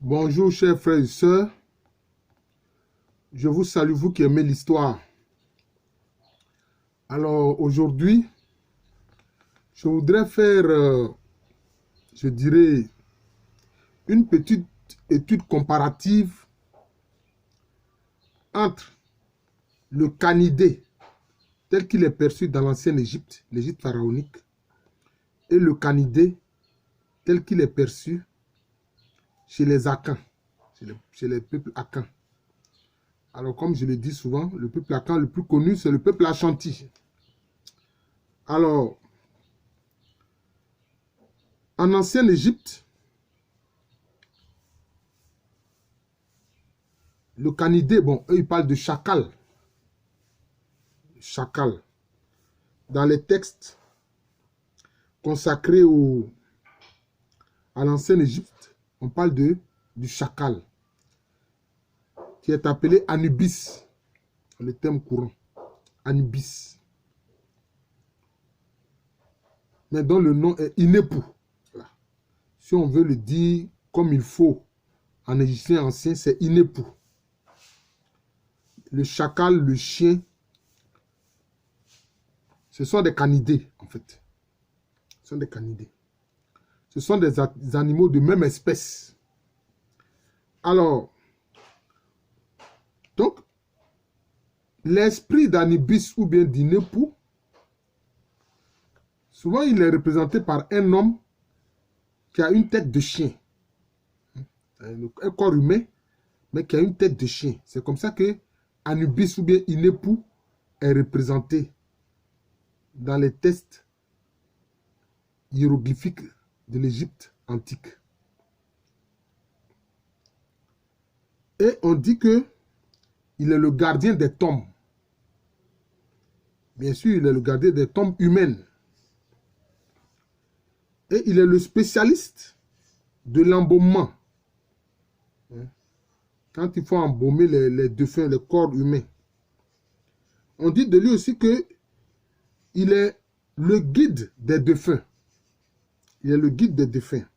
Bonjour chers frères et sœurs, je vous salue vous qui aimez l'histoire. Alors aujourd'hui, je voudrais faire, je dirais, une petite étude comparative entre le canidé tel qu'il est perçu dans l'ancienne Égypte, l'Égypte pharaonique, et le canidé tel qu'il est perçu chez les Akans, chez les peuples Akans. Alors, comme je le dis souvent, le peuple Akan le plus connu, c'est le peuple Ashanti. Alors, en ancienne Égypte, le canidé, bon, eux, ils parlent de chacal. Chacal. Dans les textes consacrés à l'ancienne Égypte, on parle du chacal, qui est appelé Anubis, le terme courant, Anubis. Mais dont le nom est Inépu. Voilà. Si on veut le dire comme il faut, en égyptien ancien, c'est Inépu. Le chacal, le chien, ce sont des canidés, en fait. Ce sont des canidés. Ce sont des animaux de même espèce. Alors, donc, l'esprit d'Anubis ou bien d'Inépu, souvent il est représenté par un homme qui a une tête de chien. Un corps humain, mais qui a une tête de chien. C'est comme ça que Anubis ou bien Inépu est représenté dans les textes hiéroglyphiques de l'Égypte antique. Et on dit que il est le gardien des tombes. Bien sûr, il est le gardien des tombes humaines. Et il est le spécialiste de l'embaumement. Quand il faut embaumer les défunts, les corps humains. On dit de lui aussi que il est le guide des défunts. Il est le guide des défunts.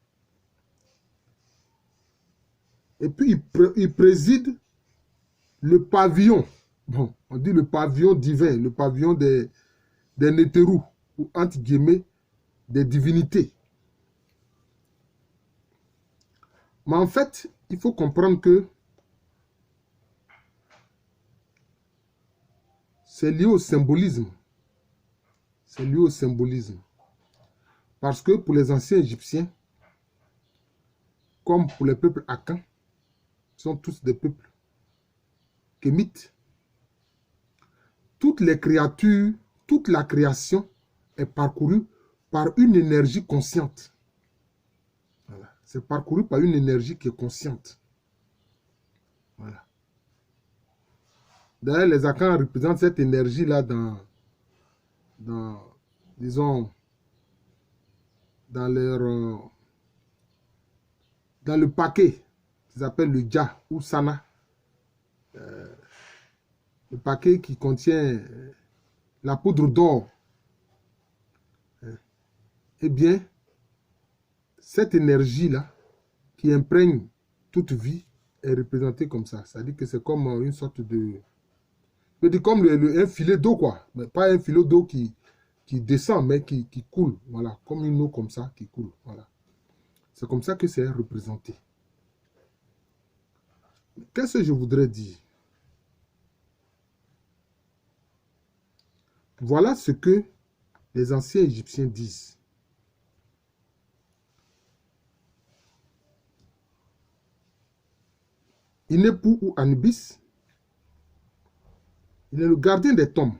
Et puis, il préside le pavillon. Bon, on dit le pavillon divin, le pavillon des Nétérous, ou entre guillemets, des divinités. Mais en fait, il faut comprendre que c'est lié au symbolisme. C'est lié au symbolisme. Parce que pour les anciens Égyptiens, comme pour les peuples Akans, sont tous des peuples kémites. Toutes les créatures, toute la création est parcourue par une énergie consciente. Voilà. C'est parcouru par une énergie qui est consciente. Voilà. D'ailleurs, les Akans représentent cette énergie-là disons, dans le paquet qu'ils appellent le Dja ou Sana. Le paquet qui contient la poudre d'or. Eh bien, cette énergie-là, qui imprègne toute vie, est représentée comme ça. C'est-à-dire que c'est comme une sorte de... Je veux dire comme un filet d'eau, quoi. Mais pas un filet d'eau qui descend, mais qui coule. Voilà, comme une eau comme ça qui coule. Voilà. C'est comme ça que c'est représenté. Qu'est-ce que je voudrais dire? Voilà ce que les anciens Égyptiens disent. Inépu ou Anubis, il est le gardien des tombes.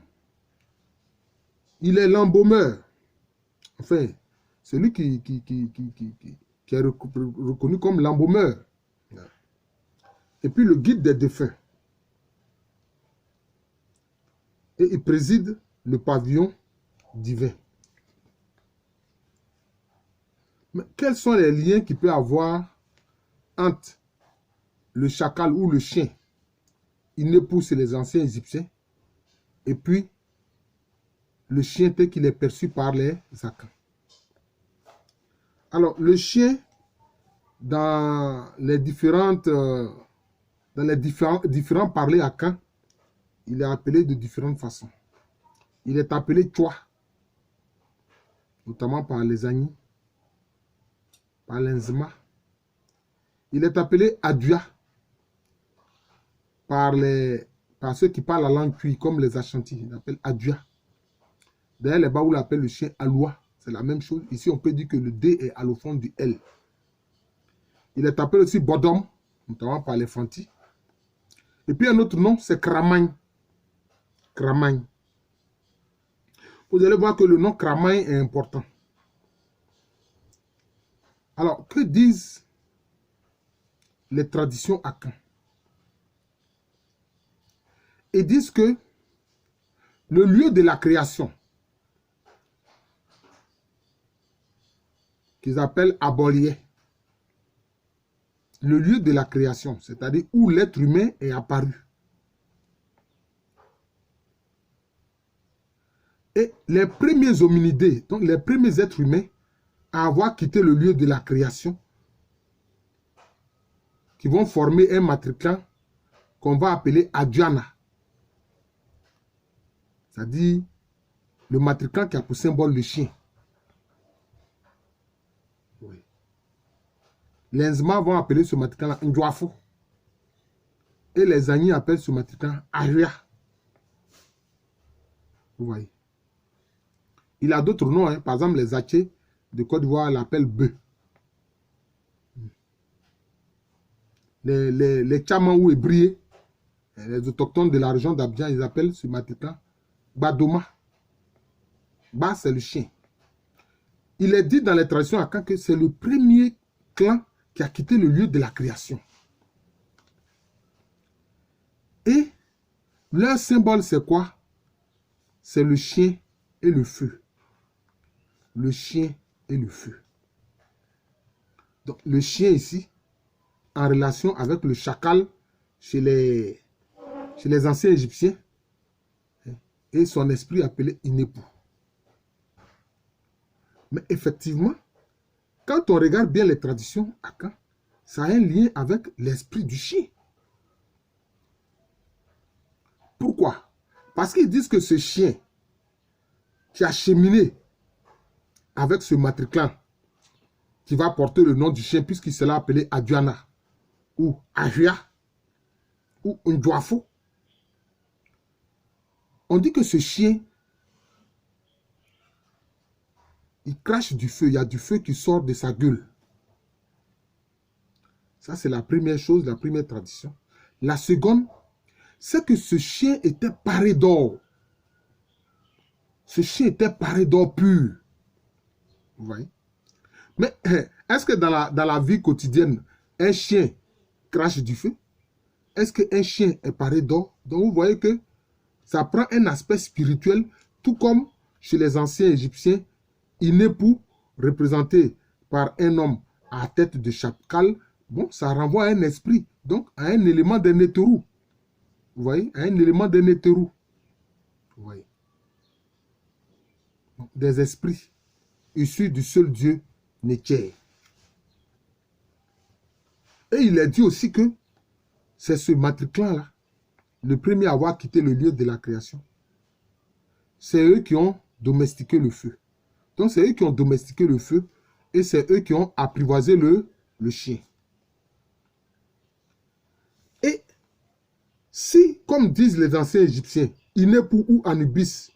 Il est l'embaumeur. Enfin, celui qui est reconnu comme l'embaumeur. Et puis le guide des défunts. Et il préside le pavillon divin. Mais quels sont les liens qu'il peut avoir entre le chacal ou le chien, Inépu, c'est les anciens Égyptiens, et puis le chien tel qu'il est perçu par les Akans. Alors, le chien dans les différents parlers à Caen, il est appelé de différentes façons. Il est appelé Tchoa, notamment par les Agnis, par l'Enzma. Il est appelé Adua par ceux qui parlent la langue Twi, comme les Ashanti. Il l'appelle Adua. D'ailleurs, les Baoul l'appellent le chien Aloua. C'est la même chose. Ici, on peut dire que le D est allophone du L. Il est appelé aussi Bodom, notamment par les Fanti. Et puis un autre nom, c'est Kramagne. Kramagne. Vous allez voir que le nom Kramagne est important. Alors, que disent les traditions à Caen? Ils disent que le lieu de la création, qu'ils appellent Abolié, le lieu de la création, c'est-à-dire où l'être humain est apparu. Et les premiers hominidés, donc les premiers êtres humains à avoir quitté le lieu de la création, qui vont former un matriclant qu'on va appeler Adjana. C'est-à-dire le matriclant qui a pour symbole le chien. Oui. Les Nzma vont appeler ce matriclant Ndouafo. Et les Agnis appellent ce matriclant Aria. Vous voyez. Il a d'autres noms. Hein. Par exemple, les Atché de Côte d'Ivoire l'appellent Beu. Les Tchamaou et Brié, les autochtones de la région d'Abidjan, ils appellent ce matriclant Badoma. Ba, c'est le chien. Il est dit dans les traditions à Caen que c'est le premier clan qui a quitté le lieu de la création. Et leur symbole, c'est quoi? C'est le chien et le feu. Le chien et le feu. Donc, le chien ici, en relation avec le chacal chez les anciens Égyptiens, et son esprit appelé Inépu. Mais effectivement, quand on regarde bien les traditions à Caen, ça a un lien avec l'esprit du chien. Pourquoi? Parce qu'ils disent que ce chien qui a cheminé avec ce matriclant qui va porter le nom du chien puisqu'il sera appelé Adjana ou Ahia ou Ndouafo, on dit que ce chien, il crache du feu, il y a du feu qui sort de sa gueule. Ça, c'est la première chose, la première tradition. La seconde, c'est que ce chien était paré d'or. Ce chien était paré d'or pur. Vous voyez? Mais est-ce que dans la vie quotidienne, un chien crache du feu? Est-ce qu'un chien est paré d'or? Donc vous voyez que ça prend un aspect spirituel, tout comme chez les anciens Égyptiens, Inépu, représenté par un homme à tête de chacal, bon, ça renvoie à un esprit, donc à un élément d'un Néterou. Vous voyez? À un élément d'un Néterou. Vous voyez? Des esprits issus du seul Dieu Nétché. Et il est dit aussi que c'est ce matriclant-là, le premier à avoir quitté le lieu de la création. C'est eux qui ont domestiqué le feu. Donc c'est eux qui ont domestiqué le feu et c'est eux qui ont apprivoisé le chien. Et si, comme disent les anciens Égyptiens, Inépu ou Anubis,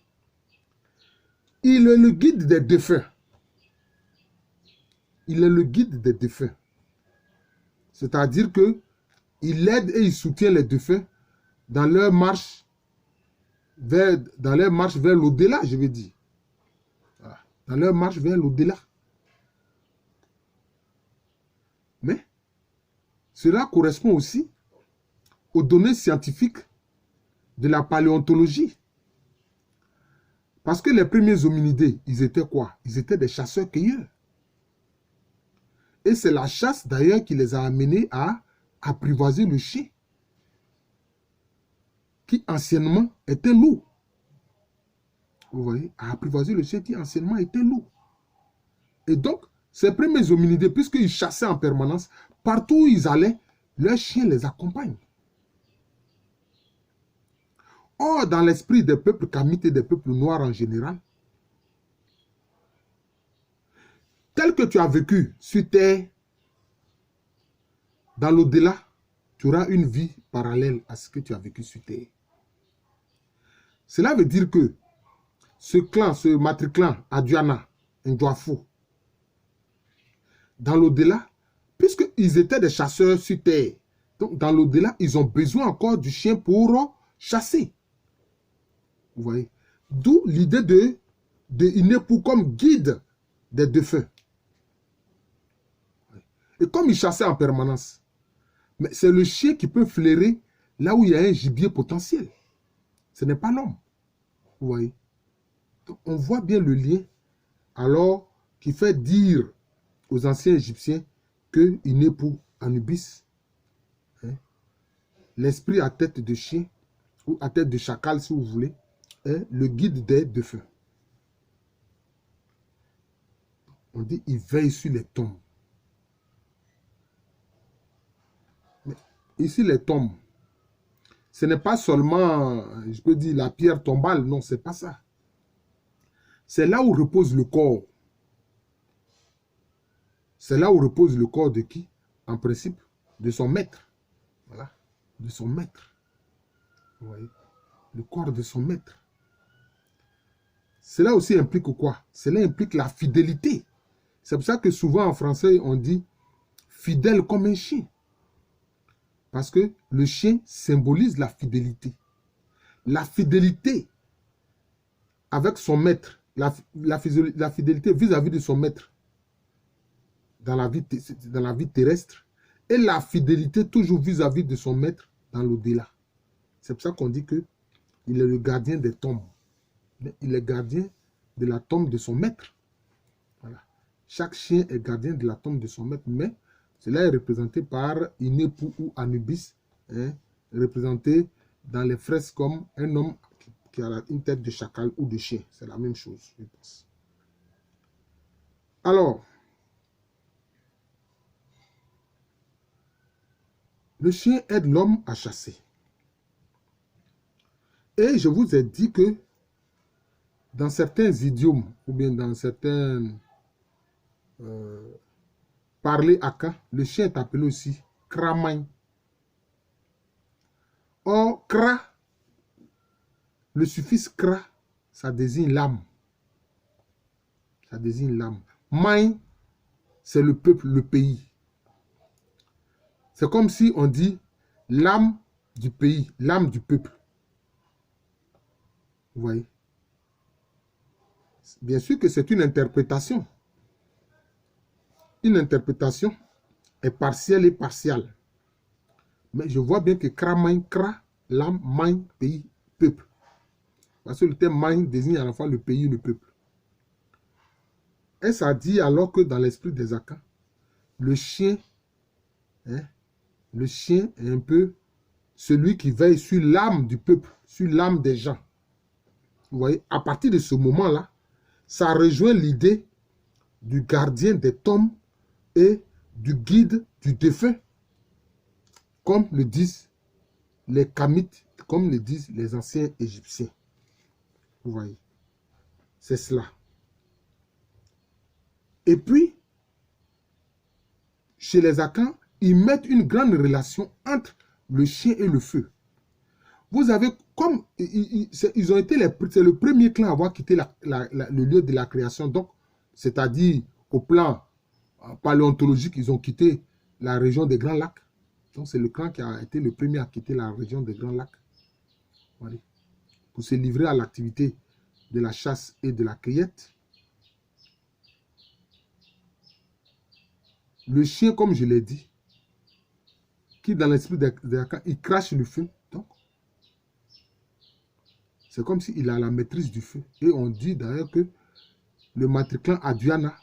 il est le guide des défunts. Il est le guide des défunts. C'est-à-dire que il aide et il soutient les défunts dans leur marche vers l'au-delà, je vais dire. Voilà. Dans leur marche vers l'au-delà. Mais cela correspond aussi aux données scientifiques de la paléontologie. Parce que les premiers hominidés, ils étaient quoi? Ils étaient des chasseurs-cueilleurs. Et c'est la chasse d'ailleurs qui les a amenés à apprivoiser le chien, qui anciennement était loup. Vous voyez? À apprivoiser le chien qui anciennement était loup. Et donc, ces premiers hominidés, puisqu'ils chassaient en permanence, partout où ils allaient, leurs chiens les accompagnent. Or, dans l'esprit des peuples kamites et des peuples noirs en général, tel que tu as vécu sur terre, dans l'au-delà, tu auras une vie parallèle à ce que tu as vécu sur terre. Cela veut dire que ce clan, ce matriclan, Aduana, Ndouafou, dans l'au-delà, puisqu'ils étaient des chasseurs sur terre, donc dans l'au-delà, ils ont besoin encore du chien pour chasser. Vous voyez? D'où l'idée de Inepu comme guide des défunts. Et comme ils chassaient en permanence, mais c'est le chien qui peut flairer là où il y a un gibier potentiel. Ce n'est pas l'homme. Vous voyez? Donc, on voit bien le lien alors qui fait dire aux anciens Égyptiens que Inepu Anubis, hein, l'esprit à tête de chien ou à tête de chacal si vous voulez, est le guide des défunts. On dit il veille sur les tombes. Mais ici les tombes, ce n'est pas seulement, je peux dire, la pierre tombale, non, c'est pas ça. C'est là où repose le corps. C'est là où repose le corps de qui? En principe, de son maître. Voilà, de son maître. Vous voyez? Le corps de son maître. Cela aussi implique quoi? Cela implique la fidélité. C'est pour ça que souvent en français, on dit fidèle comme un chien. Parce que le chien symbolise la fidélité. La fidélité avec son maître, la fidélité vis-à-vis de son maître dans la vie terrestre et la fidélité toujours vis-à-vis de son maître dans l'au-delà. C'est pour ça qu'on dit qu'il est le gardien des tombes. Il est gardien de la tombe de son maître. Voilà. Chaque chien est gardien de la tombe de son maître, mais cela est représenté par Inepu ou Anubis, hein, représenté dans les fresques comme un homme qui a une tête de chacal ou de chien. C'est la même chose, je pense. Alors, le chien aide l'homme à chasser. Et je vous ai dit que dans certains idiomes, ou bien dans certains parlers aka, le chien est appelé aussi kramain. Or, kra, le suffixe kra, ça désigne l'âme. Ça désigne l'âme. Main, c'est le peuple, le pays. C'est comme si on dit l'âme du pays, l'âme du peuple. Vous voyez? Bien sûr que c'est une interprétation. Une interprétation est partielle et partiale. Mais je vois bien que kramain, kra, l'âme, main, pays, peuple. Parce que le terme main désigne à la fois le pays et le peuple. Et ça dit alors que dans l'esprit des Akans, le chien, hein, le chien est un peu celui qui veille sur l'âme du peuple, sur l'âme des gens. Vous voyez, à partir de ce moment-là, ça rejoint l'idée du gardien des tombes et du guide du défunt, comme le disent les Kamites, comme le disent les anciens Égyptiens. Vous voyez, c'est cela. Et puis, chez les Akans, ils mettent une grande relation entre le chien et le feu. Vous avez, comme ils ont été c'est le premier clan à avoir quitté le lieu de la création, donc, c'est-à-dire au plan paléontologique, ils ont quitté la région des Grands Lacs. Donc, c'est le clan qui a été le premier à quitter la région des Grands Lacs. Voilà. Pour se livrer à l'activité de la chasse et de la cueillette. Le chien, comme je l'ai dit, qui dans l'esprit des Akans, il crache le feu. Donc, c'est comme s'il a la maîtrise du feu. Et on dit d'ailleurs que le matriclan Aduana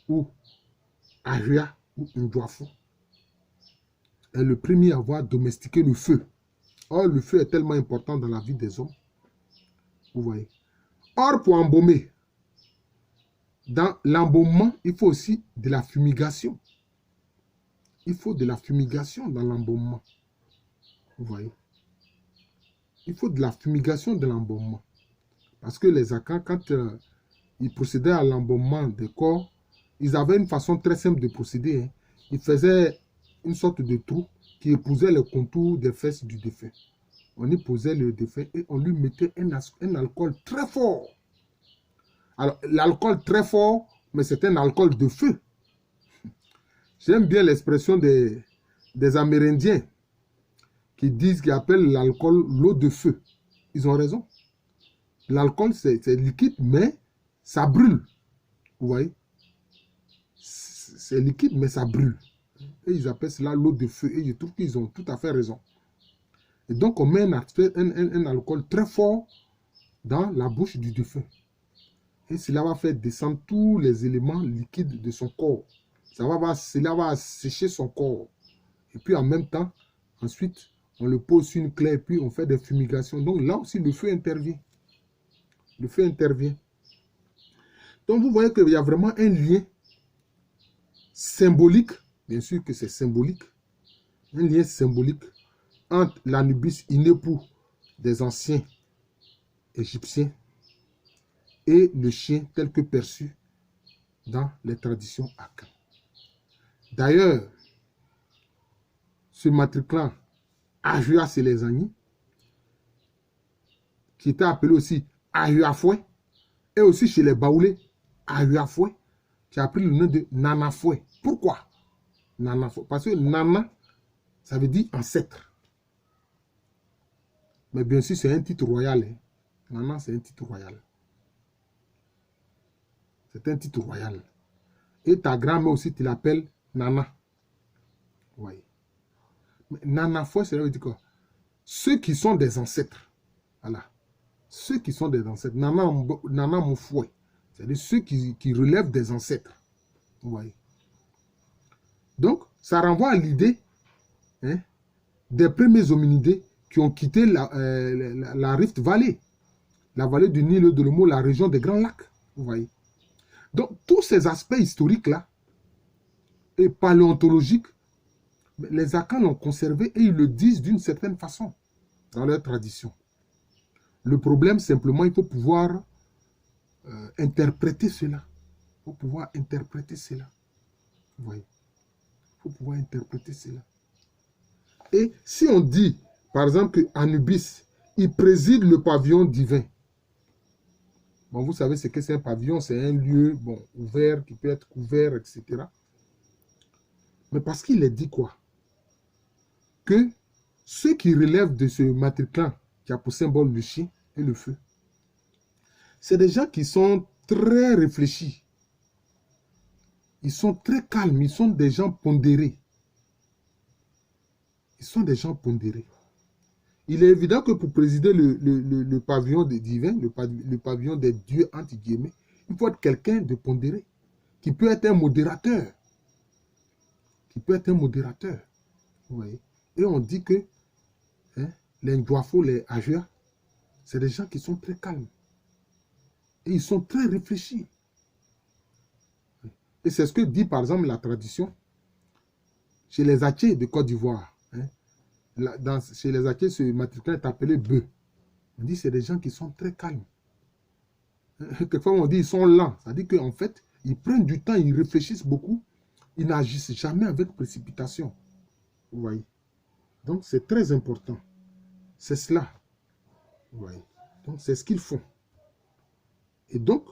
ou Aria ou Ndouafou est le premier à avoir domestiqué le feu. Or, le feu est tellement important dans la vie des hommes. Vous voyez. Or, pour embaumer, dans l'embaumement, il faut aussi de la fumigation. Il faut de la fumigation dans l'embaumement. Vous voyez? Il faut de la fumigation de l'embaumement. Parce que les Akans, quand ils procédaient à l'embaumement des corps, ils avaient une façon très simple de procéder. Hein. Ils faisaient une sorte de trou qui épousait le contour des fesses du défunt. On y posait le défunt et on lui mettait un alcool très fort. Alors, l'alcool très fort, mais c'est un alcool de feu. J'aime bien l'expression des Amérindiens qui disent, qui appellent l'alcool l'eau de feu. Ils ont raison. L'alcool, c'est liquide, mais ça brûle. Vous voyez? C'est liquide, mais ça brûle. Et ils appellent cela l'eau de feu. Et je trouve qu'ils ont tout à fait raison. Et donc, on met un alcool très fort dans la bouche du défunt. Et cela va faire descendre tous les éléments liquides de son corps. Cela va assécher son corps. Et puis, en même temps, ensuite, on le pose sur une clé et puis on fait des fumigations. Donc, là aussi, le feu intervient. Le feu intervient. Donc, vous voyez qu'il y a vraiment un lien symbolique. Bien sûr que c'est symbolique. Un lien symbolique entre l'Anubis Inépu des anciens égyptiens et le chien tel que perçu dans les traditions Akan. D'ailleurs, ce matriclant Ahua Selezani, qui était appelé aussi Ahua Fouet, et aussi chez les Baoulés, Ahua Fouet, qui a pris le nom de Nana Fouet. Pourquoi Nana Fouet? Parce que Nana, ça veut dire ancêtre. Mais bien sûr, c'est un titre royal. Hein. Nana, c'est un titre royal. C'est un titre royal. Et ta grand-mère aussi, tu l'appelles Nana. Oui. Nana Fouet, ça veut dire quoi? Ceux qui sont des ancêtres. Voilà. Ceux qui sont des ancêtres. Nana mon fouet. C'est-à-dire ceux qui relèvent des ancêtres. Vous voyez. Donc, ça renvoie à l'idée des premiers hominidés qui ont quitté la Rift Valley. La vallée du Nil de l'Omo, la région des Grands Lacs. Vous voyez. Donc, tous ces aspects historiques-là et paléontologiques, les Akans l'ont conservé et ils le disent d'une certaine façon dans leur tradition. Le problème, simplement, il faut pouvoir interpréter cela. Il faut pouvoir interpréter cela. Vous voyez. Il faut pouvoir interpréter cela. Et si on dit, par exemple, qu'Anubis, il préside le pavillon divin. Bon, vous savez ce que c'est un pavillon, c'est un lieu ouvert, qui peut être couvert, etc. Mais parce qu'il est dit quoi? Que ceux qui relèvent de ce matriclant qui a pour symbole le chien et le feu, c'est des gens qui sont très réfléchis. Ils sont très calmes, ils sont des gens pondérés. Ils sont des gens pondérés. Il est évident que pour présider le pavillon des divins, le pavillon des dieux, entre guillemets, il faut être quelqu'un de pondéré, qui peut être un modérateur. Qui peut être un modérateur. Vous voyez? Et on dit que les Ndouafo, les Ahua, c'est des gens qui sont très calmes. Et ils sont très réfléchis. Et c'est ce que dit par exemple la tradition chez les Attiers de Côte d'Ivoire. Chez les Attiers, ce matricule est appelé Beu. On dit que c'est des gens qui sont très calmes. Quelquefois, on dit qu'ils sont lents. Ça dit qu'en fait, ils prennent du temps, ils réfléchissent beaucoup. Ils n'agissent jamais avec précipitation. Vous voyez. Donc, c'est très important. C'est cela. Vous voyez. Donc, c'est ce qu'ils font. Et donc,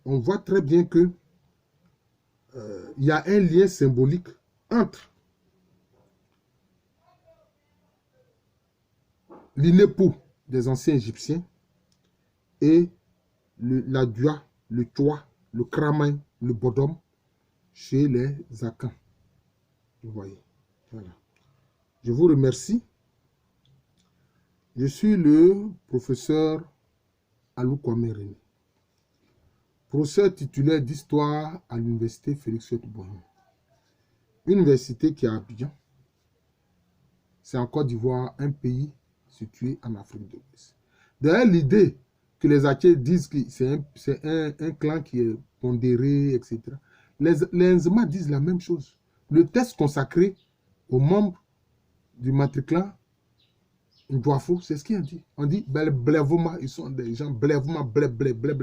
on voit très bien que il y a un lien symbolique entre l'Inépu des anciens Égyptiens et l'Adua, le Tchoua, le Kramain, le Bodom chez les Akans. Vous voyez. Voilà. Je vous remercie. Je suis le professeur Alou Kwame Rémy, professeur titulaire d'histoire à l'université Félix Houphouët-Boigny. Université qui est à Abidjan. C'est en Côte d'Ivoire, un pays situé en Afrique de l'Ouest. D'ailleurs, l'idée que les Aché disent que c'est un clan qui est pondéré, etc. Les Nzema disent la même chose. Le texte consacré aux membres du matriclan Ndouafo, c'est ce qu'il a dit. On dit blèvement, ils sont des gens blèvement, blè,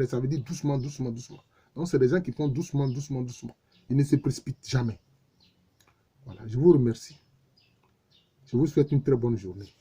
ça veut dire doucement, doucement, doucement. Donc c'est des gens qui font doucement, doucement, doucement. Ils ne se précipitent jamais. Voilà, je vous remercie. Je vous souhaite une très bonne journée.